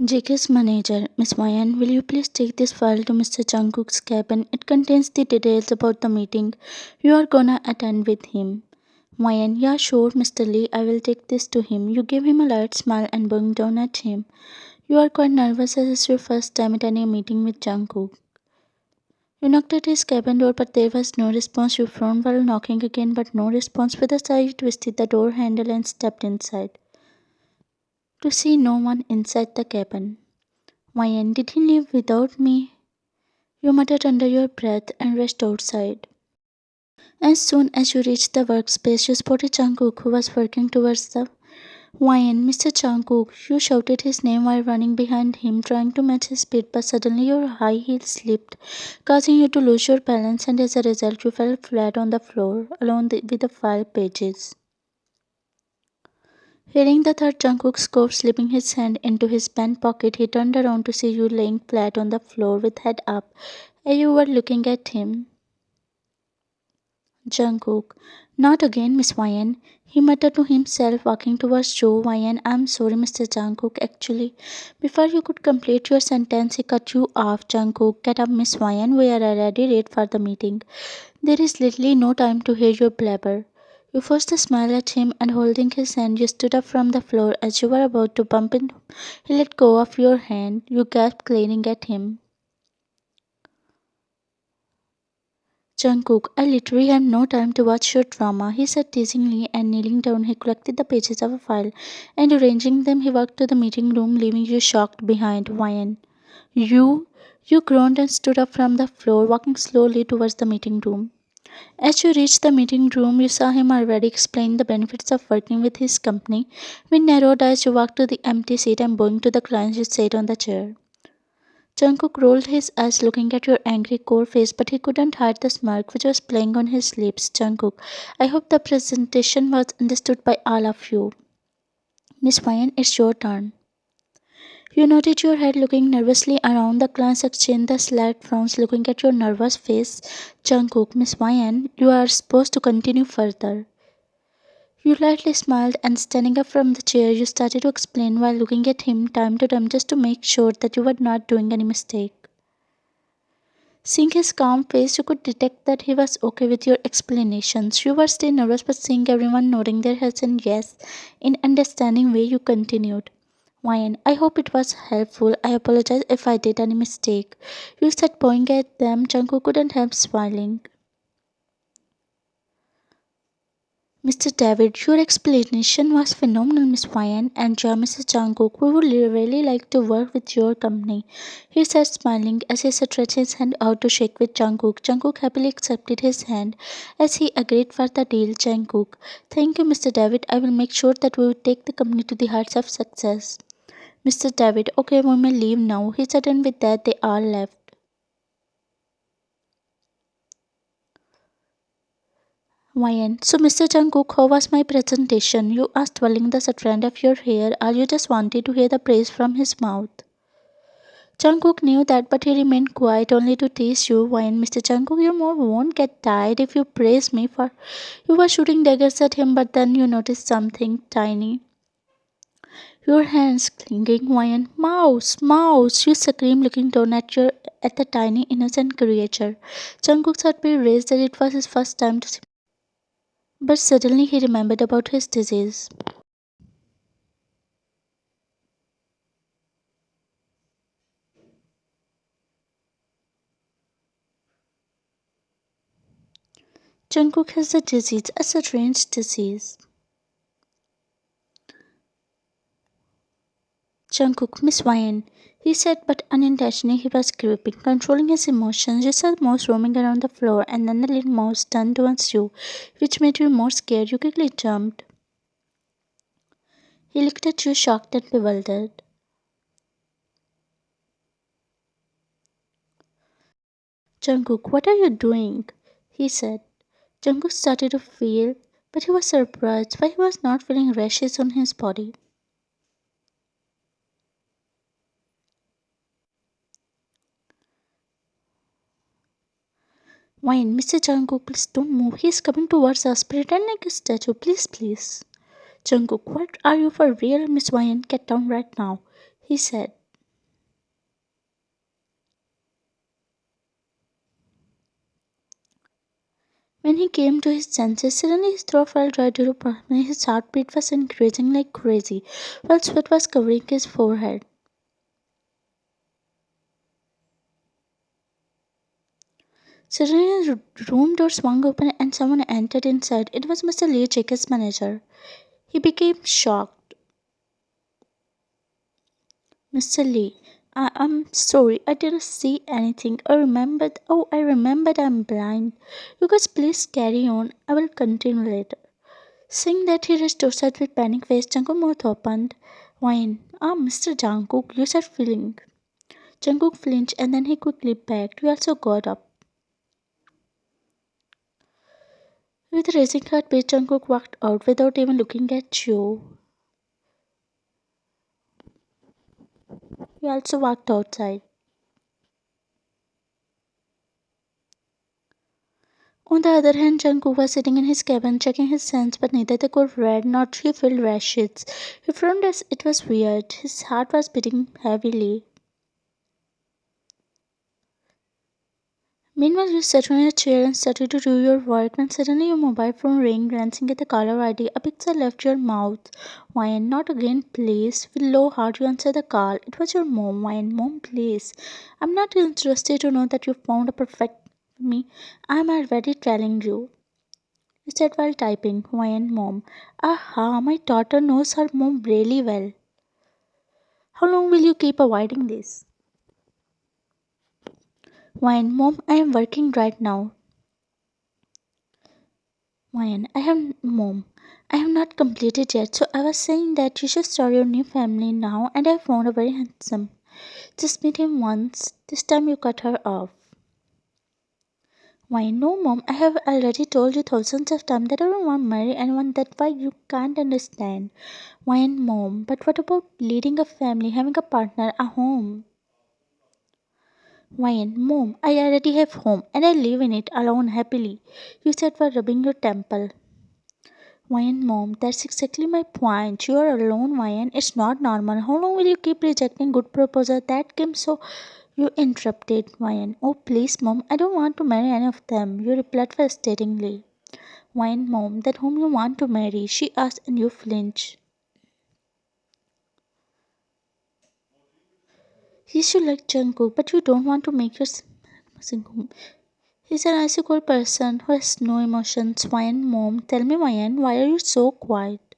JK's manager, Miss Mayan, will you please take this file to Mr. Jungkook's cabin? It contains the details about the meeting you are gonna attend with him. Mayan, yeah, sure, Mr. Lee, I will take this to him. You give him a light smile and bring down at him. You are quite nervous as it's your first time attending a meeting with Jungkook. You knocked at his cabin door, but there was no response. You frowned while knocking again, but no response. With a sigh, you twisted the door handle and stepped inside. To see no one inside the cabin. Mayan, did he leave without me? You muttered under your breath and rushed outside. As soon as you reached the workspace, you spotted Jungkook, who was working towards the Mayan. Mr. Jungkook, you shouted his name while running behind him, trying to match his speed, but suddenly your high heels slipped, causing you to lose your balance, and as a result, you fell flat on the floor, along with the file pages. Hearing the third Jungkook's cough, slipping his hand into his pant pocket, he turned around to see you laying flat on the floor with head up, and you were looking at him. Jungkook. Not again, Miss Ryan, he muttered to himself, walking towards Joe. Ryan, I'm sorry, Mr. Jungkook. Actually, before you could complete your sentence, he cut you off. Jungkook, get up, Miss Ryan. We are already late for the meeting. There is literally no time to hear your blabber. You forced a smile at him, and holding his hand, you stood up from the floor. As you were about to bump into him, he let go of your hand. You gasped, glaring at him. Jungkook, I literally have no time to watch your drama, he said teasingly, and kneeling down, he collected the pages of a file, and arranging them, he walked to the meeting room, leaving you shocked behind. Ryan. You? You groaned and stood up from the floor, walking slowly towards the meeting room. As you reached the meeting room, you saw him already explain the benefits of working with his company. With narrowed eyes, you walked to the empty seat and bowing to the clients you sat on the chair. Jungkook rolled his eyes looking at your angry cold face, but he couldn't hide the smirk which was playing on his lips. Jungkook, I hope the presentation was understood by all of you. Miss Ryan, it's your turn. You nodded your head, looking nervously around. The class exchanged the slight frowns, looking at your nervous face. Jungkook, Miss Ryan, you are supposed to continue further. You lightly smiled, and standing up from the chair, you started to explain while looking at him time to time just to make sure that you were not doing any mistake. Seeing his calm face, you could detect that he was okay with your explanations. You were still nervous, but seeing everyone nodding their heads and yes, in understanding way, you continued. Ryan, I hope it was helpful. I apologize if I did any mistake. You said, pointing at them. Jungkook couldn't help smiling. Mr. David, your explanation was phenomenal, Miss Ryan, and Mrs. Jungkook. We would really like to work with your company, he said, smiling as he stretched his hand out to shake with Jungkook. Jungkook happily accepted his hand as he agreed for the deal. Jungkook, thank you, Mr. David. I will make sure that we will take the company to the heights of success. Mr. David, okay, we may leave now, he said, and with that they all left. Ryan, so Mr. Jungkook, how was my presentation? You asked, twirling the strand of your hair, or you just wanted to hear the praise from his mouth? Jungkook knew that, but he remained quiet only to tease you. Ryan, Mr. Jungkook, your mouth won't get tired if you praise me for. You were shooting daggers at him, but then you noticed something tiny. Your hands clinging, Ryan. Mouse, mouse! You screamed, looking down at the tiny innocent creature. Jungkook's heartbeat raised that it was his first time to see. But suddenly he remembered about his disease. Jungkook has a disease, a strange disease. Jungkook, Miss Ryan, he said, but unintentionally he was gripping, controlling his emotions. You saw the mouse roaming around the floor, and then the little mouse turned towards you, which made you more scared. You quickly jumped. He looked at you, shocked and bewildered. Jungkook, what are you doing? He said. Jungkook started to feel, but he was surprised why he was not feeling rashes on his body. Wine, Mr. Jungkook, please don't move. He's coming towards us. Pretend like a statue. Please, please. Jungkook, what are you for real, Miss Wine? Get down right now, he said. When he came to his senses, suddenly his throat felt dry due to perspiration. His heartbeat was increasing like crazy, while sweat was covering his forehead. Suddenly, the room door swung open and someone entered inside. It was Mr. Lee, Jacob's manager. He became shocked. Mr. Lee, I'm sorry, I didn't see anything. I remembered I'm blind. You guys please carry on. I will continue later. Seeing that he rushed outside with panic face, Jungkook's mouth opened. Wine. Mr. Jungkook, you said feeling. Jungkook flinched and then he quickly backed. We also got up. With a racing heartbeat, Jungkook walked out without even looking at Joe. We also walked outside. On the other hand, Jungkook was sitting in his cabin checking his sense, but neither the cold red nor he felt rashes. He frowned as it was weird. His heart was beating heavily. Meanwhile, you sat on a chair and started to do your work when suddenly your mobile phone rang, glancing at the caller ID. A picture left your mouth. Wine, not again, please. With low heart, you answered the call. It was your mom. Wine, mom, please. I'm not interested to know that you found a perfect me. I'm already telling you. You said while typing. Wine, mom. Aha, my daughter knows her mom really well. How long will you keep avoiding this? Wine, mom, I am working right now. Mine, mom. I have not completed yet, so I was saying that you should start your new family now, and I found a very handsome. Just meet him once. This time you cut her off. Why no, mom? I have already told you thousands of times that I don't want to marry anyone. That's why you can't understand. Why, mom? But what about leading a family, having a partner, a home? Why, mom? I already have home, and I live in it alone happily. You said while rubbing your temple. Wine, mom, that's exactly my point. You are alone, Wine. It's not normal. How long will you keep rejecting good proposals? That came so. You interrupted, Wine. Oh, please, mom, I don't want to marry any of them. You replied frustratingly. Wine, mom, that whom you want to marry? She asked, and you flinch. Yes, you like Jungkook, but you don't want to make your home. He's an icy cold person who has no emotions. Wine, mom, tell me, Wine, why are you so quiet?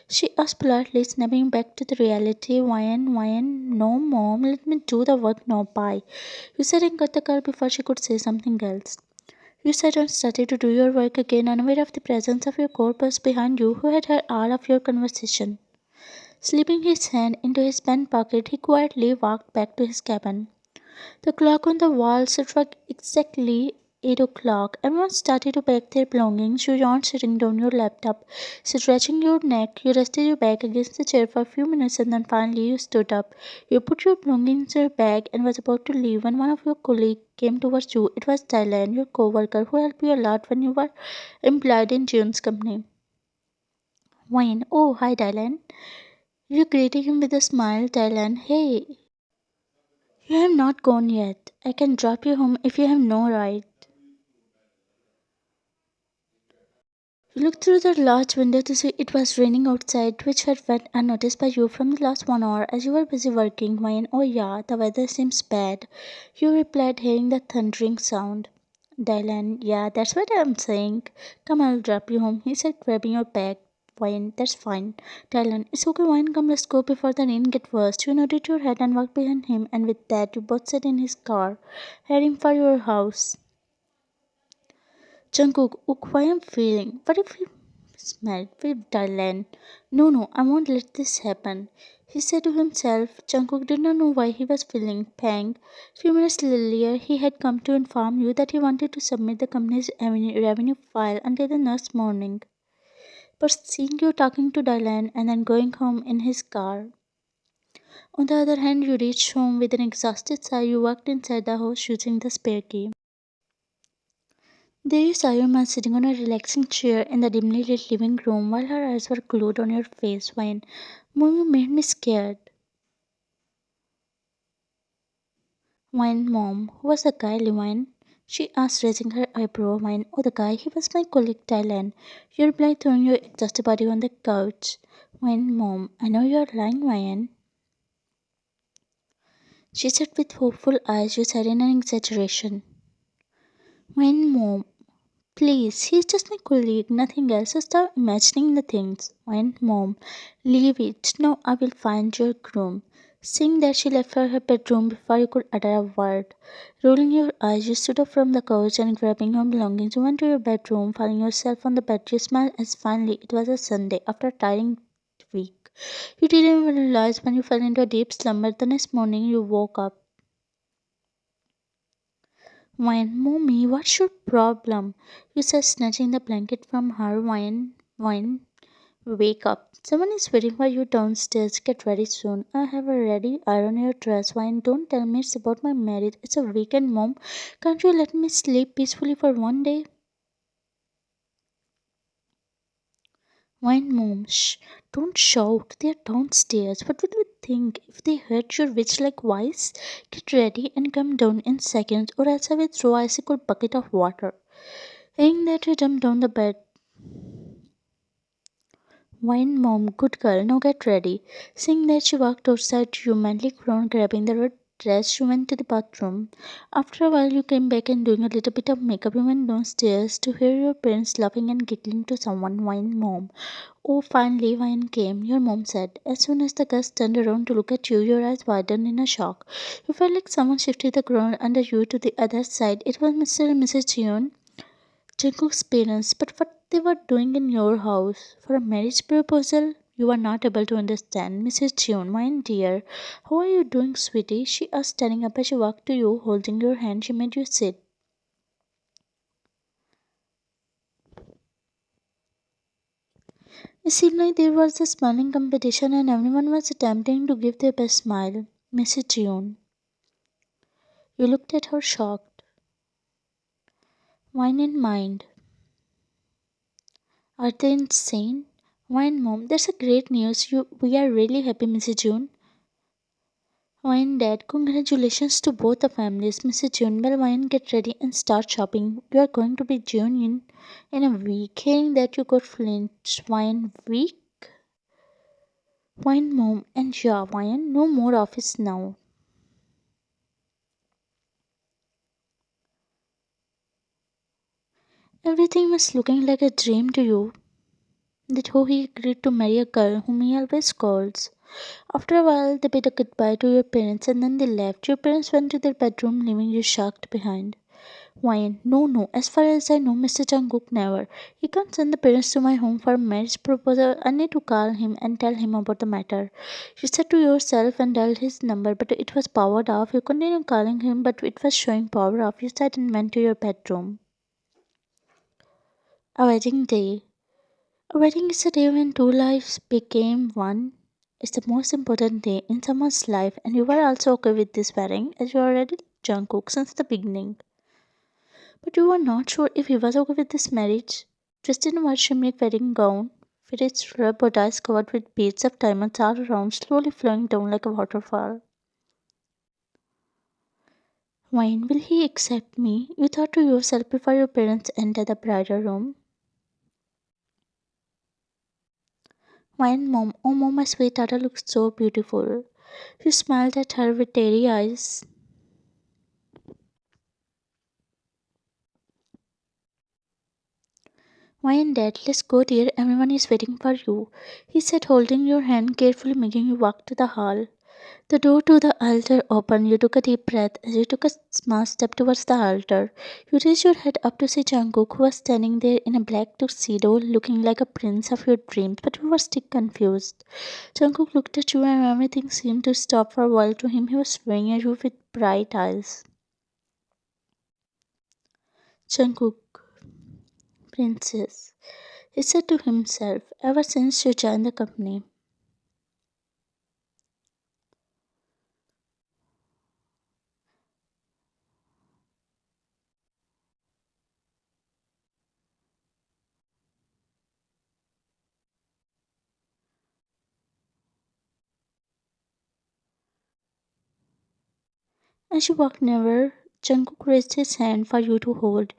She asked politely, snapping back to the reality. Wyan, no, mom, let me do the work now, bye. You said and cut the call before she could say something else. You said and started to do your work again, unaware of the presence of your co-boss behind you who had heard all of your conversation. Slipping his hand into his pen pocket, he quietly walked back to his cabin. The clock on the wall struck exactly 8 o'clock. Everyone started to pack their belongings. You yawned sitting down your laptop, stretching your neck. You rested your back against the chair for a few minutes and then finally you stood up. You put your belongings in your bag and was about to leave when one of your colleagues came towards you. It was Thailand, your co-worker, who helped you a lot when you were employed in Jeon's company. Wayne, oh hi Dylan. You greeted him with a smile. Dylan, hey, you have not gone yet. I can drop you home if you have no ride. You looked through the large window to see it was raining outside, which had went unnoticed by you from the last 1 hour as you were busy working. When, oh yeah, the weather seems bad. You replied, hearing the thundering sound. Dylan, yeah, that's what I'm saying. Come, I'll drop you home, he said, grabbing your bag. Wine, that's fine. Dylan, it's okay, Wine, come, let's go before the rain gets worse. You nodded your head and walked behind him, and with that, you both sat in his car, heading for your house. Jungkook, look why I'm feeling. What if he smelled with Dylan? No, no, I won't let this happen. He said to himself. Jungkook did not know why he was feeling pang. Few minutes earlier, he had come to inform you that he wanted to submit the company's revenue file until the next morning. But seeing you talking to Dylan and then going home in his car. On the other hand, you reached home with an exhausted sigh. You walked inside the house using the spare key. There you saw your mom sitting on a relaxing chair in the dimly lit living room while her eyes were glued on your face. When Mom, you made me scared. When Mom, who was the guy, Levine? She asked, raising her eyebrow. When, oh, the guy, he was my colleague, Thailand. You're blind throwing your exhausted body on the couch. When Mom, I know you're lying, Ryan. She said with hopeful eyes, you said in an exaggeration. When Mom, please, he's just my colleague, nothing else. So stop imagining the things. When Mom, leave it. No, I will find your groom. Seeing that she left for her bedroom before you could utter a word. Rolling your eyes, you stood up from the couch and grabbing your belongings, you went to your bedroom, finding yourself on the bed. You smiled as finally it was a Sunday after a tiring week. You didn't even realize when you fell into a deep slumber. The next morning you woke up. Wine, mommy, what's your problem? You said, snatching the blanket from her. Wine, wake up. Someone is waiting for you downstairs. Get ready soon. I have already ironed your dress. Wine, don't tell me it's about my marriage. It's a weekend, mom. Can't you let me sleep peacefully for one day? Wine, mom, shh. Don't shout. They're downstairs. What will you think if they heard your witch like voice? Get ready and come down in seconds, or else I will throw a icicle bucket of water. Saying that, you jumped down the bed. Wine, mom, good girl, now get ready. Seeing that, she walked outside, humanly grown, grabbing the red dress, she went to the bathroom. After a while, you came back and doing a little bit of makeup, you went downstairs to hear your parents laughing and giggling to someone. Wine, mom. Oh, finally, Wine came, your mom said. As soon as the guest turned around to look at you, your eyes widened in a shock. You felt like someone shifted the ground under you to the other side. It was Mr. and Mrs. Jeon. Jungkook's parents, but what they were doing in your house for a marriage proposal, you are not able to understand. Mrs. Jeon, my dear, how are you doing, sweetie? She asked, standing up as she walked to you, holding your hand. She made you sit. It seemed like there was a smiling competition and everyone was attempting to give their best smile. Mrs. Jeon, you looked at her shocked. Wine in mind. Are they insane? Wine, mom, that's a great news. We are really happy, Mrs. June. Wine Dad, congratulations to both the families. Mrs. June, well, Wine, get ready and start shopping. You are going to be June in a week. Hearing that, you got flinched. Wine, week? Wine, mom, and yeah, Wine, no more office now. Everything was looking like a dream to you. That how he agreed to marry a girl whom he always calls. After a while, they bid a goodbye to your parents and then they left. Your parents went to their bedroom, leaving you shocked behind. Why, no, no. As far as I know, Mr. Jungkook never. He can't send the parents to my home for a marriage proposal. I need to call him and tell him about the matter. You said to yourself and dialed his number, but it was powered off. You continued calling him, but it was showing power off. You said and went to your bedroom. A wedding day. A wedding is a day when two lives became one. It's the most important day in someone's life, and you were also okay with this wedding as you already Jungkook since the beginning. But you were not sure if he was okay with this marriage. Dressed in a white shimmery wedding gown, fitted strap bodice covered with beads of diamonds all around, slowly flowing down like a waterfall. When will he accept me? You thought to yourself before your parents entered the bridal room. When mom, oh mom, my sweet daughter looks so beautiful. You smiled at her with teary eyes. Why and dad, let's go dear, everyone is waiting for you. He said, holding your hand carefully, making you walk to the hall. The door to the altar opened. You took a deep breath as you took a small step towards the altar. You raised your head up to see Jungkook, who was standing there in a black tuxedo, looking like a prince of your dreams, but you were still confused. Jungkook looked at you and everything seemed to stop for a while. To him, he was staring at you with bright eyes. Jungkook, princess, he said to himself, ever since you joined the company. As you walked nearer, Jungkook raised his hand for you to hold.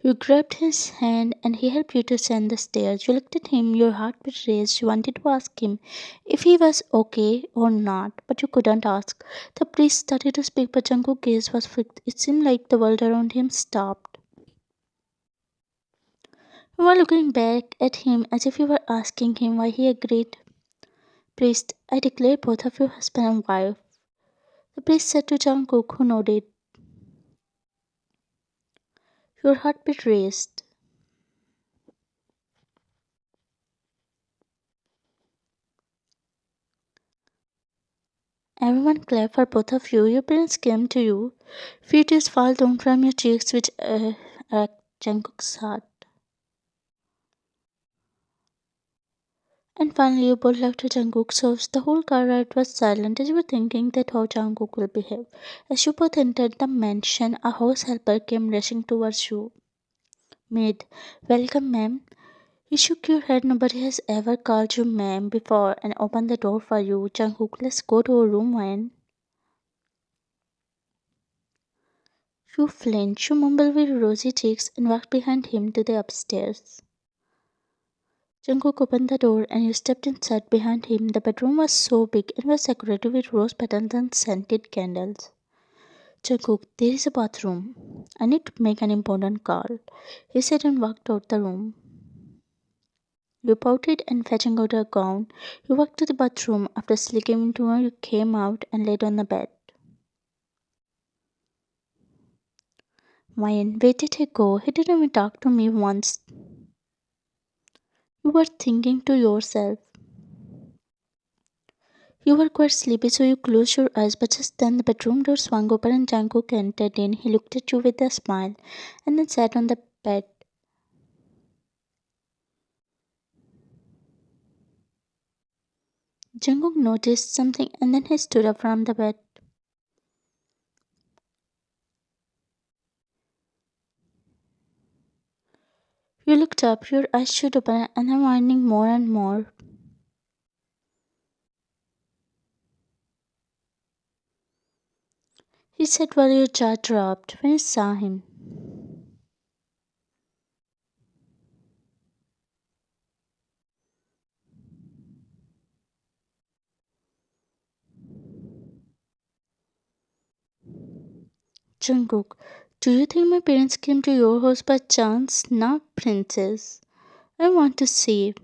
You grabbed his hand and he helped you to ascend the stairs. You looked at him, your heartbeat raised. You wanted to ask him if he was okay or not, but you couldn't ask. The priest started to speak, but Jungkook's gaze was fixed. It seemed like the world around him stopped. You were looking back at him as if you were asking him why he agreed. Priest, I declare both of you husband and wife. The priest said to Jungkook, who nodded. Your heartbeat raised. Everyone clapped for both of you. Your parents came to you. Few tears fall down from your cheeks, which Jungkook's heart. And finally, you both left to Jungkook's house. The whole car ride was silent as you were thinking that how Jungkook will behave. As you both entered the mansion, a house helper came rushing towards you. Maid, welcome, ma'am. You shook your head. Nobody has ever called you ma'am before and opened the door for you. Jungkook, let's go to our room when. You flinched, you mumbled with rosy cheeks and walked behind him to the upstairs. Jungkook opened the door and you stepped inside behind him. The bedroom was so big and was decorated with rose petals and scented candles. Jungkook, there is a bathroom. I need to make an important call. He said and walked out the room. You pouted and fetching out a gown, you walked to the bathroom. After slicking into her, you came out and laid on the bed. Why, where did he go? He didn't even talk to me once. You were thinking to yourself. You were quite sleepy, so you closed your eyes, but just then the bedroom door swung open and Jungkook entered in. He looked at you with a smile and then sat on the bed. Jungkook noticed something and then he stood up from the bed. You looked up, your eyes should open and are winding more and more. He said while your jaw dropped when you saw him. Jungkook, do you think my parents came to your house by chance? Not princess. I want to see.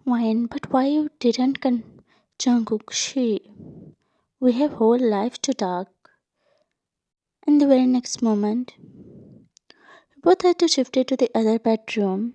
Wine, but why you didn't Jungkook, she. We have whole life to talk. And the very next moment, we both had to shift it to the other bedroom.